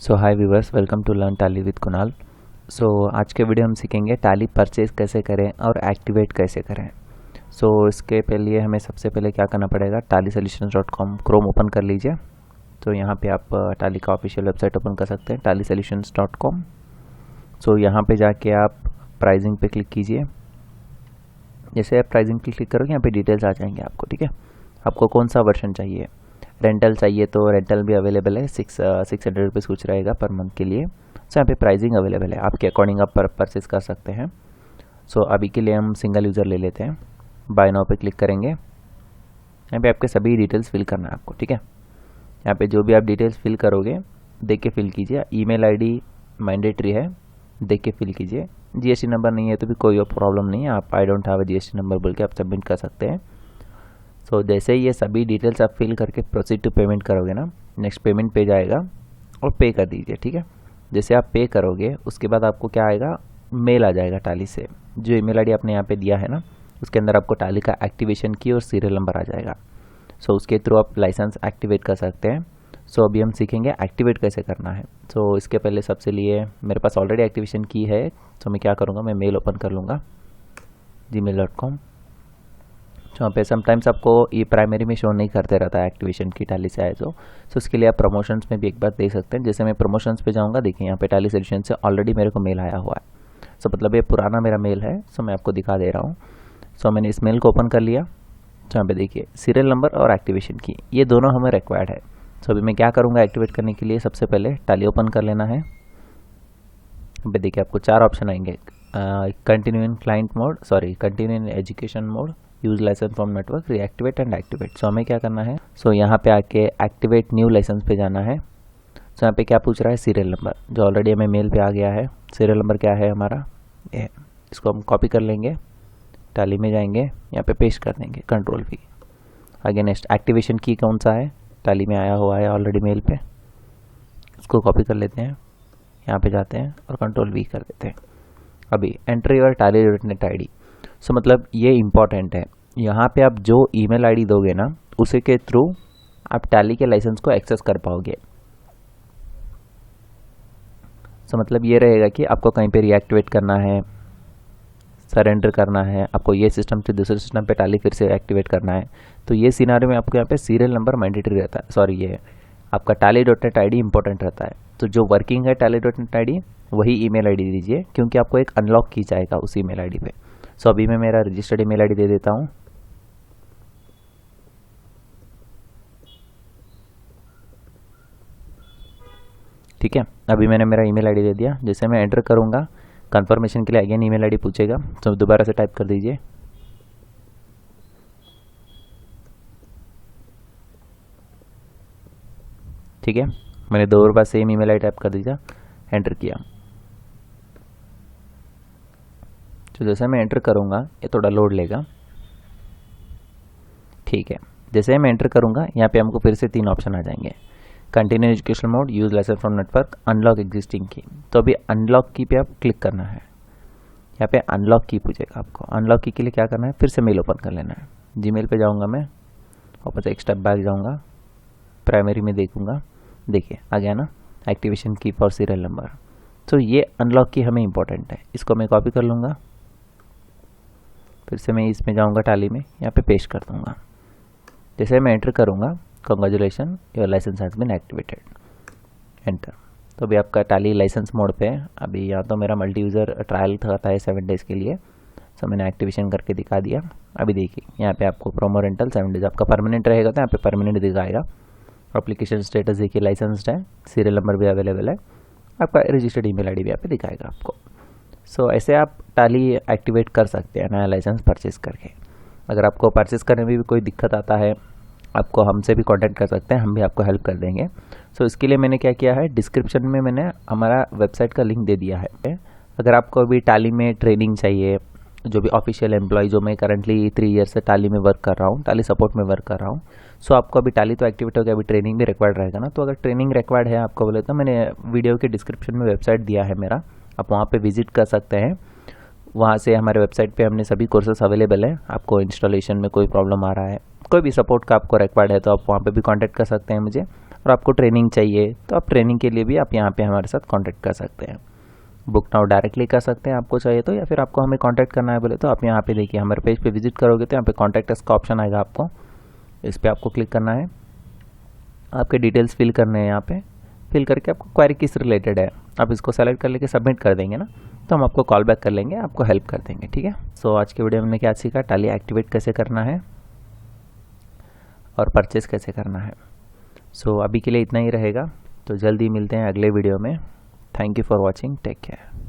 So hi viewers, welcome to learn Tally with Kunal. So आज के video हम सीखेंगे टैली परचेज कैसे करें और एक्टिवेट कैसे करें। इसके लिए हमें सबसे पहले क्या करना पड़ेगा, tallysolutions.com क्रोम ओपन कर लीजिए। तो यहाँ पे आप टैली का ऑफिशियल वेबसाइट ओपन कर सकते हैं, tallysolutions.com। यहाँ पे जाके आप प्राइसिंग पे क्लिक कीजिए। जैसे आप प्राइसिंग पे क्लिक करोगे यहाँ पे डिटेल्स आ जाएंगे आपको, ठीक है। आपको कौन सा वर्जन चाहिए, रेंटल चाहिए तो रेंटल भी अवेलेबल है, 600 रुपीज़ कुछ रहेगा पर मंथ के लिए। यहाँ पे प्राइसिंग अवेलेबल है, आपके अकॉर्डिंग आप परचेस कर सकते हैं। अभी के लिए हम सिंगल यूज़र ले लेते हैं। बाय नाउ पे क्लिक करेंगे। यहाँ पे आपके सभी डिटेल्स फिल करना है आपको, ठीक है। यहाँ पे जो भी आप डिटेल्स फिल करोगे देख के फिल कीजिए। ईमेल आईडी मैंडेटरी है, देख के फिल कीजिए। जीएसटी नंबर नहीं है तो भी कोई प्रॉब्लम नहीं है, आप I don't have a GST number बोल के आप सबमिट कर सकते हैं। जैसे ये सभी डिटेल्स आप फिल करके प्रोसीड टू पेमेंट करोगे ना, नेक्स्ट पेमेंट पेज आएगा और पे कर दीजिए, ठीक है। जैसे आप पे करोगे उसके बाद आपको क्या आएगा, मेल आ जाएगा टैली से। जो ईमेल आईडी आपने यहाँ पे दिया है ना, उसके अंदर आपको टैली का एक्टिवेशन की और सीरियल नंबर आ जाएगा। उसके थ्रू आप लाइसेंस एक्टिवेट कर सकते हैं। अभी हम सीखेंगे एक्टिवेट कैसे करना है। इसके पहले सबसे लिए मेरे पास ऑलरेडी एक्टिवेशन की है, मैं क्या करूँगा, मैं मेल ओपन कर लूँगा gmail.com। वहाँ पे समटाइम्स आपको ये प्राइमरी में शो नहीं करते रहता है एक्टिवेशन की टैली से आए तो उसके लिए आप प्रमोशंस में भी एक बार देख सकते हैं। जैसे मैं प्रमोशंस पे जाऊँगा, देखिए यहाँ पे टैली सोल्यूशन से ऑलरेडी मेरे को मेल आया हुआ है। मतलब ये पुराना मेरा मेल है, मैं आपको दिखा दे रहा हूँ। मैंने इस मेल को ओपन कर लिया। यहाँ पे देखिए सीरियल नंबर और एक्टिवेशन की ये दोनों हमें रिक्वायर्ड है। अभी मैं क्या करूँगा, एक्टिवेट करने के लिए सबसे पहले टैली ओपन कर लेना है। यहाँ पे देखिए आपको 4 ऑप्शन आएंगे, continue in client mode, continue in education mode, use license from network, reactivate and activate. हमें क्या करना है, यहाँ पे आके एक्टिवेट न्यू लाइसेंस पे जाना है। यहाँ पे क्या पूछ रहा है, सीरियल नंबर, जो ऑलरेडी हमें मेल पे आ गया है। सीरियल नंबर क्या है हमारा, ये, इसको हम कॉपी कर लेंगे, टैली में जाएंगे, यहाँ पे पेस्ट कर देंगे, कंट्रोल V। आगे नेक्स्ट एक्टिवेशन की कौन सा है, टैली में आया हुआ है ऑलरेडी मेल पे, इसको कॉपी कर लेते हैं, यहाँ पे जाते हैं और कंट्रोल V कर देते हैं। अभी एंट्री और टैली नेट ID। मतलब ये इम्पॉर्टेंट है, यहाँ पे आप जो ईमेल आईडी दोगे ना उसी के थ्रू आप टैली के लाइसेंस को एक्सेस कर पाओगे। मतलब ये रहेगा कि आपको कहीं पे रीएक्टिवेट करना है, सरेंडर करना है, आपको ये सिस्टम से दूसरे सिस्टम पे टैली फिर से एक्टिवेट करना है, तो ये सिनारियो में आपको यहाँ पे सीरियल नंबर मैंडेटरी रहता है। ये आपका tally.net ID इंपॉर्टेंट रहता है। तो जो वर्किंग है tally.net ID वही ईमेल आईडी दीजिए, क्योंकि आपको एक अनलॉक की जाएगा उस ईमेल आईडी पे। अभी मैं मेरा रजिस्टर्ड ईमेल आईडी दे देता हूँ। ठीक है, अभी मैंने मेरा ईमेल आईडी दे दिया। जैसे मैं एंटर करूँगा कंफर्मेशन के लिए अगेन ईमेल आईडी पूछेगा, दोबारा से टाइप कर दीजिए। ठीक है, मैंने 2 बार सेम ईमेल आईडी टाइप कर दीजिए, एंटर किया। जैसे मैं एंटर करूँगा ये थोड़ा लोड लेगा। ठीक है, जैसे मैं एंटर करूँगा यहाँ पे हमको फिर से 3 ऑप्शन आ जाएंगे, continue education mode, use license from network, unlock existing की। अभी अनलॉक की पे आप क्लिक करना है। यहाँ पे अनलॉक की पूछेगा आपको। अनलॉक की के लिए क्या करना है, फिर से मेल ओपन कर लेना है। जीमेल पे जाऊँगा मैं, वापस एक स्टेप बैक जाऊँगा, प्राइमरी में देखूँगा, देखिए आ गया ना, एक्टिवेशन की फॉर सीरियल नंबर। ये अनलॉक की हमें इंपॉर्टेंट है, इसको मैं कॉपी कर लूँगा, फिर से मैं इसमें जाऊँगा टैली में, यहाँ पे पेस्ट कर दूँगा। जैसे मैं एंटर करूँगा, congratulation your license has been activated, enter. अभी आपका टैली लाइसेंस मोड पे है। अभी यहाँ तो मेरा मल्टी यूज़र ट्रायल था 7 डेज़ के लिए, मैंने एक्टिवेशन करके दिखा दिया। अभी देखिए यहाँ पे आपको प्रोमो रेंटल 7 डेज, आपका परमानेंट रहेगा तो यहाँ पे परमानेंट दिखाएगा। एप्लीकेशन स्टेटस देखिए लाइसेंस्ड है, सीरियल नंबर भी अवेलेबल है, आपका रजिस्टर्ड ईमेल आईडी भी यहाँ पे दिखाएगा आपको। ऐसे आप टैली एक्टिवेट कर सकते हैं नया लाइसेंस परचेज करके। अगर आपको परचेज करने में भी कोई दिक्कत आता है, आपको हमसे भी कांटेक्ट कर सकते हैं, हम भी आपको हेल्प कर देंगे। इसके लिए मैंने क्या किया है, डिस्क्रिप्शन में मैंने हमारा वेबसाइट का लिंक दे दिया है। अगर आपको अभी टैली में ट्रेनिंग चाहिए, जो भी ऑफिशियल एम्प्लॉय, जो मैं करंटली 3 ईयर से टैली में वर्क कर रहा हूँ, टैली सपोर्ट में वर्क कर रहा हूँ, आपको अभी टैली तो एक्टिवेट हो गया, अभी ट्रेनिंग भी रिक्वायर्ड रहेगा ना। तो अगर ट्रेनिंग रिक्वायर्ड है आपको बोले तो मैंने वीडियो के डिस्क्रिप्शन में वेबसाइट दिया है मेरा, आप वहाँ पे विजिट कर सकते हैं। वहाँ से हमारे वेबसाइट पे हमने सभी कोर्सेस अवेलेबल है। आपको इंस्टॉलेशन में कोई प्रॉब्लम आ रहा है, कोई भी सपोर्ट का आपको रिक्वायर्ड है, तो आप वहाँ पे भी कांटेक्ट कर सकते हैं मुझे। और आपको ट्रेनिंग चाहिए तो आप ट्रेनिंग के लिए भी आप यहाँ पे हमारे साथ कांटेक्ट कर सकते हैं। बुक नाउ डायरेक्टली कर सकते हैं आपको चाहिए तो, या फिर आपको हमें कांटेक्ट करना है बोले तो आप यहाँ पे देखिए हमारे पेज पे विजिट करोगे तो यहाँ पे कॉन्टैक्ट अस का ऑप्शन आएगा, आपको इस पर आपको क्लिक करना है। आपके डिटेल्स फिल करने हैं, यहाँ पे फिल करके आपको क्वेरी किस रिलेटेड है आप इसको सेलेक्ट कर लेके सबमिट कर देंगे ना, तो हम आपको कॉल बैक कर लेंगे, आपको हेल्प कर देंगे। ठीक है। सो आज के वीडियो में हमने क्या सीखा, टैली एक्टिवेट कैसे करना है और परचेस कैसे करना है। सो अभी के लिए इतना ही रहेगा, तो जल्दी मिलते हैं अगले वीडियो में। Thank you for watching, take care.